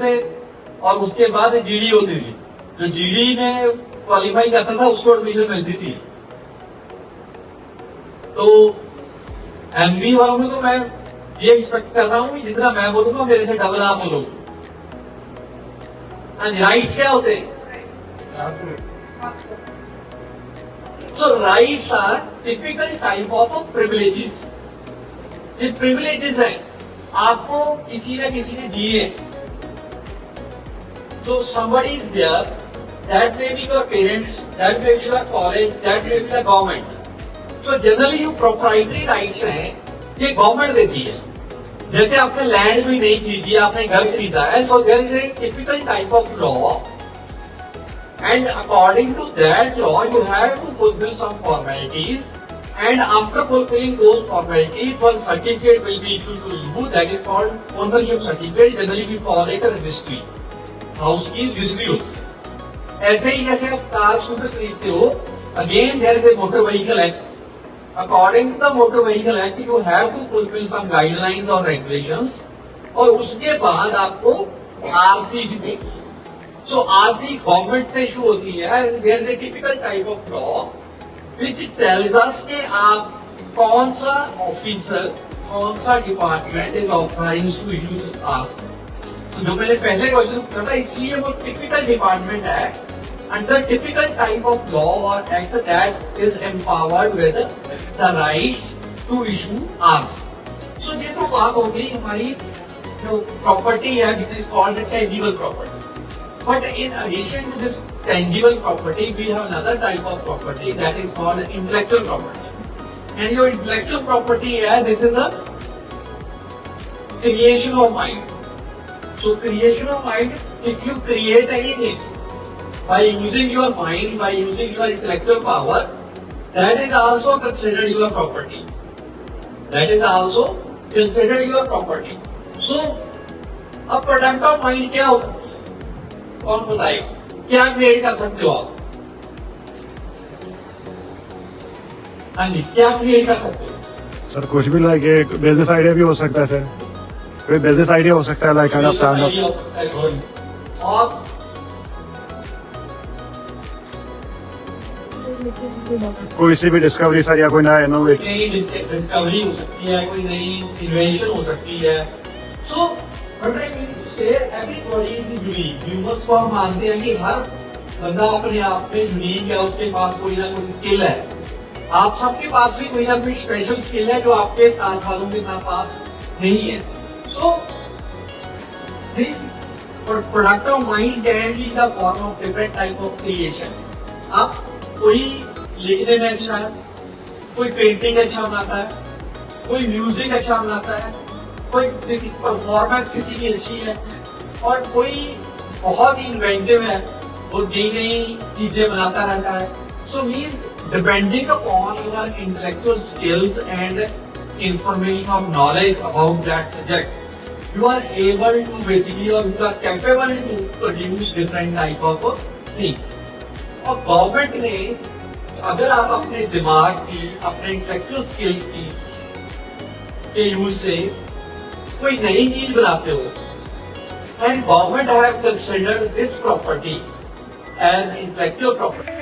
थे और उसके बाद जीडी होती थी। जो जीडी में क्वालिफाई करता था उसको एडमिशन मिलती थी। तो एमबी वालों में तो मैं ये एक्सपेक्ट कर रहा हूँ जितना मैं बोलूंगा मेरे से डबल आप बोलो। राइट्स क्या होते हैं? So rights are typical type of privileges. ये privileges है, आपको किसी न किसी ने दिए। So somebody is there, that may be your parents, that may be your college, that may be the government. So generally you proprietary rights हैं, ये गवर्नमेंट देती है। जैसे आपने लैंड भी नहीं खरीदी, आपने घर खरीदा है, so there is a typical type of law. And according to that law, you have to fulfill some formalities. And after fulfilling those formalities, one certificate will be issued to you. That is called ownership certificate. Generally, we call it a registry. House की registry. ऐसे ही जैसे आप car scooter खरीदते हो, again there is a motor vehicle act. According to the motor vehicle act, you have to fulfill some guidelines or regulations. और उसके बाद आपको RC भी So RC गवर्नमेंट से इशू होती है। There is a typical type of law which tells us कि आप कौन सा ऑफिसर, कौन सा department is authorised to use RC. तो जो मैंने पहले क्वेश्चन पूछा था, इसलिए वो टिपिकल डिपार्टमेंट है under typical type of law और act that is empowered with the rights to issue RC. तो ये तो बात हो गई हमारी जो प्रॉपर्टी है which is called tangible property. But in addition to this tangible property, we have another type of property that is called intellectual property. And your intellectual property, this is a creation of mind. So creation of mind, if you create anything by using your mind, by using your intellectual power, that is also considered your property. That is also considered your property. So a product of mind क्या होता है? कौन बताएगा? क्या create कर सकते हो आप? हाँ जी, क्या क्रिएट कर सकते हो? सर कुछ भी लाइक एक बिजनेस आइडिया भी हो सकता है सर, कोई बिजनेस आइडिया हो सकता है लाइक काइंड ऑफ स्टार्टअप। और कोई सी भी डिस्कवरी सर या कोई नया इनोवेट। नई डिस्कवरी हो सकती है, कोई नई इन्वेंशन हो सकती है। सो everybody is unique. Humans को हम मानते हैं कि हर बंदा अपने आप में यूनिक है, उसके पास कोई ना कोई स्किल है। आप सबके पास भी कोई ना कोई स्पेशल स्किल है जो आपके साथ वालों के साथ पास नहीं है। So this product of mind can be the form of different type of creations. आप कोई लिखने में अच्छा है, कोई पेंटिंग अच्छा बनाता है, कोई म्यूजिक अच्छा बनाता है, कोई किसी परफॉर्मेंस किसी की अच्छी है, और कोई बहुत ही इन्वेंटिव है, वो नई नई चीजें बनाता रहता है। So means depending upon your intellectual skills and information of knowledge about that subject, you are able to basically और you are capable to produce different type of things. और गवर्नमेंट ने अगर आप अपने दिमाग की, अपने इंटेलेक्चुअल स्किल्स की के यूज से कोई नई चीज बनाते हो, and government have considered this property as intellectual property.